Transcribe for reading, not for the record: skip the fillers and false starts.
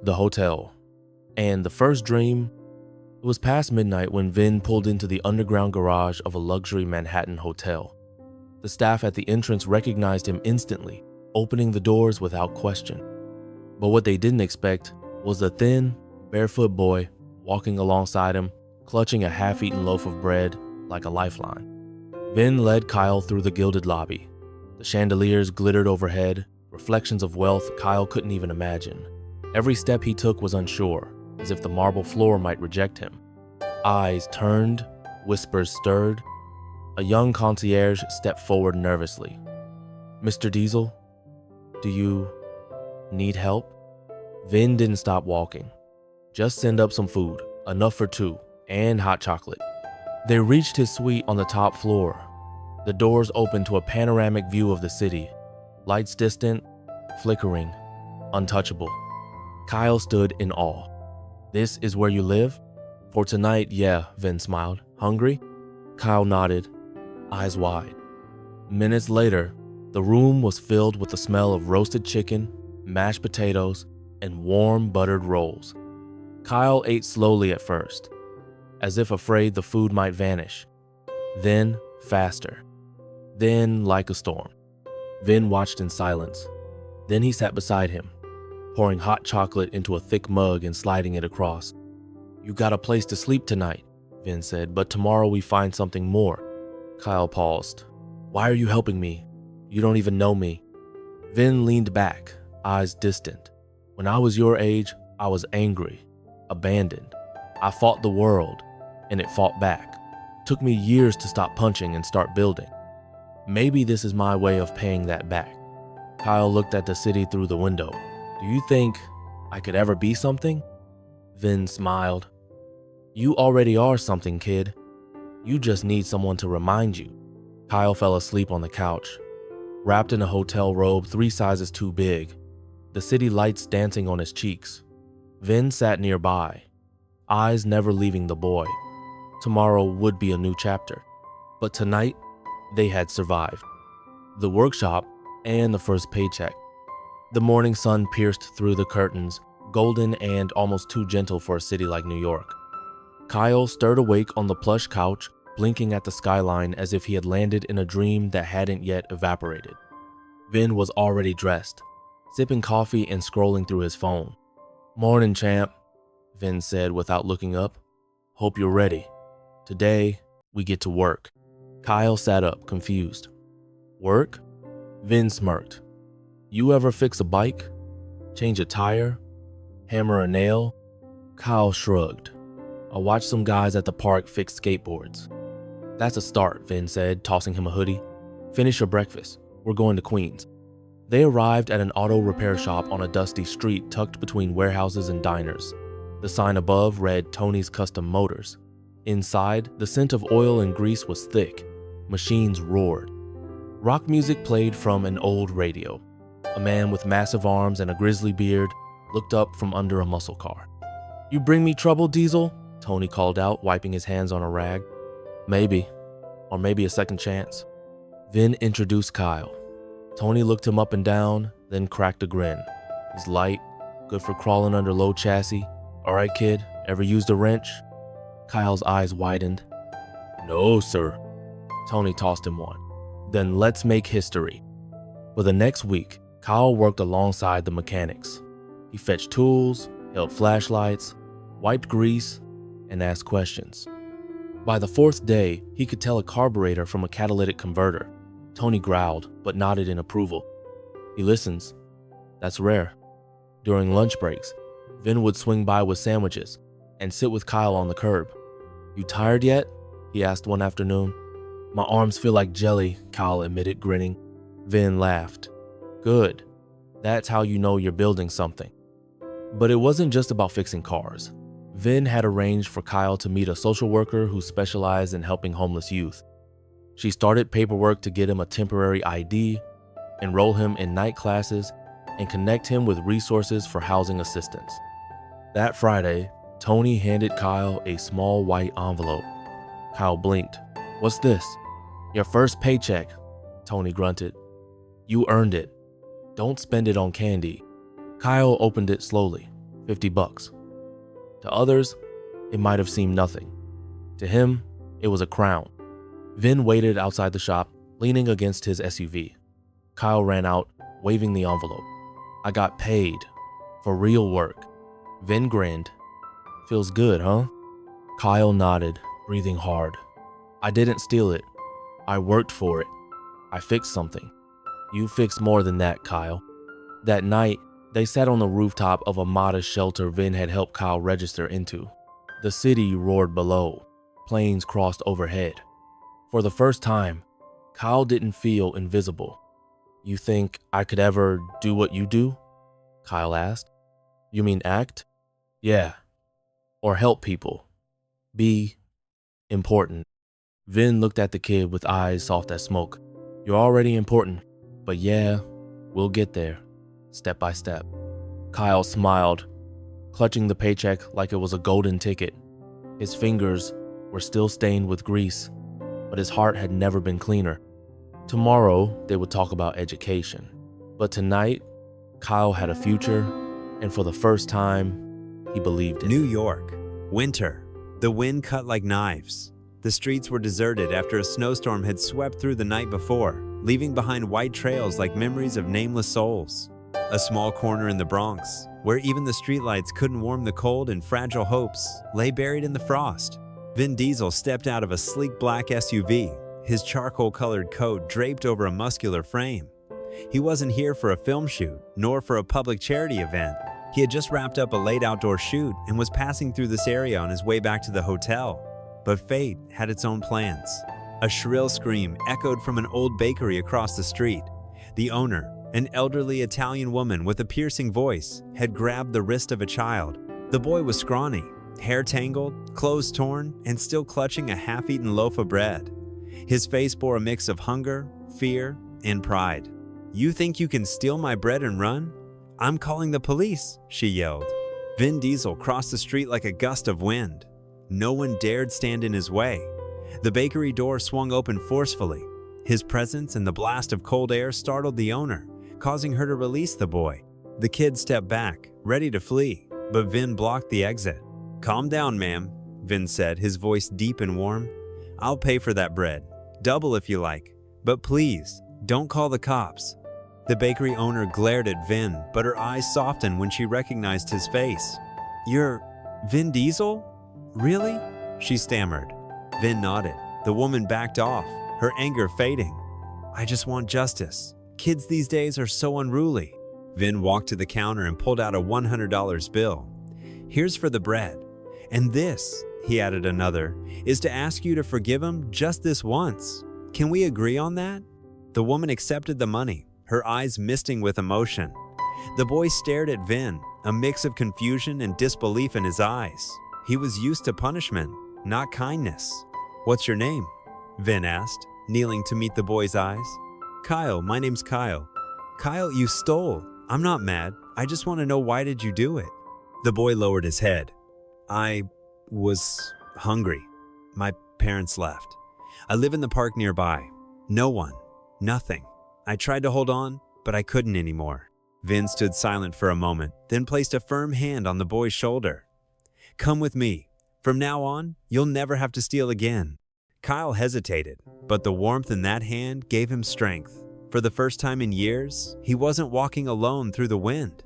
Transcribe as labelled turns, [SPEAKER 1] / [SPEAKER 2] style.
[SPEAKER 1] the hotel. And the first dream, it was past midnight when Vin pulled into the underground garage of a luxury Manhattan hotel. The staff at the entrance recognized him instantly, opening the doors without question. But what they didn't expect was a thin, barefoot boy walking alongside him, clutching a half-eaten loaf of bread like a lifeline. Vin led Kyle through the gilded lobby. The chandeliers glittered overhead, reflections of wealth Kyle couldn't even imagine. Every step he took was unsure, as if the marble floor might reject him. Eyes turned, whispers stirred. A young concierge stepped forward nervously. "Mr. Diesel, do you need help?" Vin didn't stop walking. "Just send up some food, enough for two, and hot chocolate." They reached his suite on the top floor. The doors opened to a panoramic view of the city. Lights distant, flickering, untouchable. Kyle stood in awe. "This is where you live?" "For tonight, yeah," Vin smiled. "Hungry?" Kyle nodded, eyes wide. Minutes later, the room was filled with the smell of roasted chicken, mashed potatoes, and warm buttered rolls. Kyle ate slowly at first, as if afraid the food might vanish. Then faster. Then like a storm. Vin watched in silence. Then he sat beside him, pouring hot chocolate into a thick mug and sliding it across. "You got a place to sleep tonight," Vin said, "but tomorrow we find something more." Kyle paused. "Why are you helping me? You don't even know me." Vin leaned back, eyes distant. "When I was your age, I was angry, abandoned. I fought the world, and it fought back. Took me years to stop punching and start building. Maybe this is my way of paying that back." Kyle looked at the city through the window. "Do you think I could ever be something?" Vin smiled. "You already are something, kid. You just need someone to remind you." Kyle fell asleep on the couch, wrapped in a hotel robe 3 sizes too big, the city lights dancing on his cheeks. Vin sat nearby, eyes never leaving the boy. Tomorrow would be a new chapter, but tonight they had survived. The workshop and the first paycheck. The morning sun pierced through the curtains, golden and almost too gentle for a city like New York. Kyle stirred awake on the plush couch, blinking at the skyline as if he had landed in a dream that hadn't yet evaporated. Vin was already dressed, sipping coffee and scrolling through his phone. "Morning, champ," Vin said without looking up. "Hope you're ready. Today, we get to work." Kyle sat up, confused. "Work?" Vin smirked. "You ever fix a bike? Change a tire? Hammer a nail?" Kyle shrugged. "I watched some guys at the park fix skateboards." "That's a start," Vin said, tossing him a hoodie. "Finish your breakfast. We're going to Queens." They arrived at an auto repair shop on a dusty street tucked between warehouses and diners. The sign above read Tony's Custom Motors. Inside, the scent of oil and grease was thick. Machines roared. Rock music played from an old radio. A man with massive arms and a grizzly beard looked up from under a muscle car. "You bring me trouble, Diesel?" Tony called out, wiping his hands on a rag. "Maybe. Or maybe a second chance." Vin introduced Kyle. Tony looked him up and down, then cracked a grin. "He's light, good for crawling under low chassis. All right, kid, ever used a wrench?" Kyle's eyes widened. "No, sir." Tony tossed him one. "Then let's make history." For the next week, Kyle worked alongside the mechanics. He fetched tools, held flashlights, wiped grease, and asked questions. By the 4th day, he could tell a carburetor from a catalytic converter. Tony growled, but nodded in approval. "He listens. That's rare." During lunch breaks, Vin would swing by with sandwiches and sit with Kyle on the curb. "You tired yet?" he asked one afternoon. "My arms feel like jelly," Kyle admitted, grinning. Vin laughed. "Good. That's how you know you're building something." But it wasn't just about fixing cars. Vin had arranged for Kyle to meet a social worker who specialized in helping homeless youth. She started paperwork to get him a temporary ID, enroll him in night classes, and connect him with resources for housing assistance. That Friday, Tony handed Kyle a small white envelope. Kyle blinked. "What's this?" "Your first paycheck," Tony grunted. "You earned it. Don't spend it on candy." Kyle opened it slowly. $50. To others, it might have seemed nothing. To him, it was a crown. Vin waited outside the shop, leaning against his SUV. Kyle ran out, waving the envelope. I got paid. For real work. Vin grinned. Feels good, huh? Kyle nodded, breathing hard. I didn't steal it. I worked for it. I fixed something. You fixed more than that, Kyle. That night, they sat on the rooftop of a modest shelter Vin had helped Kyle register into. The city roared below. Planes crossed overhead. For the first time, Kyle didn't feel invisible. You think I could ever do what you do? Kyle asked. You mean act? Yeah. Or help people. Be important. Vin looked at the kid with eyes soft as smoke. You're already important, but yeah, we'll get there, step by step. Kyle smiled, clutching the paycheck like it was a golden ticket. His fingers were still stained with grease, but his heart had never been cleaner. Tomorrow, they would talk about education. But tonight, Kyle had a future, and for the first time, he believed it.
[SPEAKER 2] New York, winter. The wind cut like knives. The streets were deserted after a snowstorm had swept through the night before, leaving behind white trails like memories of nameless souls. A small corner in the Bronx, where even the streetlights couldn't warm the cold and fragile hopes, lay buried in the frost. Vin Diesel stepped out of a sleek black SUV, his charcoal-colored coat draped over a muscular frame. He wasn't here for a film shoot, nor for a public charity event. He had just wrapped up a late outdoor shoot and was passing through this area on his way back to the hotel. But fate had its own plans. A shrill scream echoed from an old bakery across the street. The owner, an elderly Italian woman with a piercing voice, had grabbed the wrist of a child. The boy was scrawny, hair tangled, clothes torn, and still clutching a half-eaten loaf of bread. His face bore a mix of hunger, fear, and pride. "You think you can steal my bread and run? I'm calling the police," she yelled. Vin Diesel crossed the street like a gust of wind. No one dared stand in his way. The bakery door swung open forcefully. His presence and the blast of cold air startled the owner, causing her to release the boy. The kid stepped back, ready to flee, but Vin blocked the exit. "Calm down, ma'am," Vin said, his voice deep and warm. "I'll pay for that bread. Double if you like. But please, don't call the cops." The bakery owner glared at Vin, but her eyes softened when she recognized his face. "You're Vin Diesel? Really?" she stammered. Vin nodded. The woman backed off, her anger fading. "I just want justice. Kids these days are so unruly." Vin walked to the counter and pulled out a $100 bill. "Here's for the bread. And this," he added another, "is to ask you to forgive him just this once. Can we agree on that?" The woman accepted the money, her eyes misting with emotion. The boy stared at Vin, a mix of confusion and disbelief in his eyes. He was used to punishment, not kindness. "What's your name?" Vin asked, kneeling to meet the boy's eyes. "Kyle, my name's Kyle." "Kyle, you stole. I'm not mad. I just want to know, why did you do it?" The boy lowered his head. "I was hungry. My parents left. I live in the park nearby. No one. Nothing. I tried to hold on, but I couldn't anymore." Vin stood silent for a moment, then placed a firm hand on the boy's shoulder. "Come with me. From now on, you'll never have to steal again." Kyle hesitated, but the warmth in that hand gave him strength. For the first time in years, he wasn't walking alone through the wind.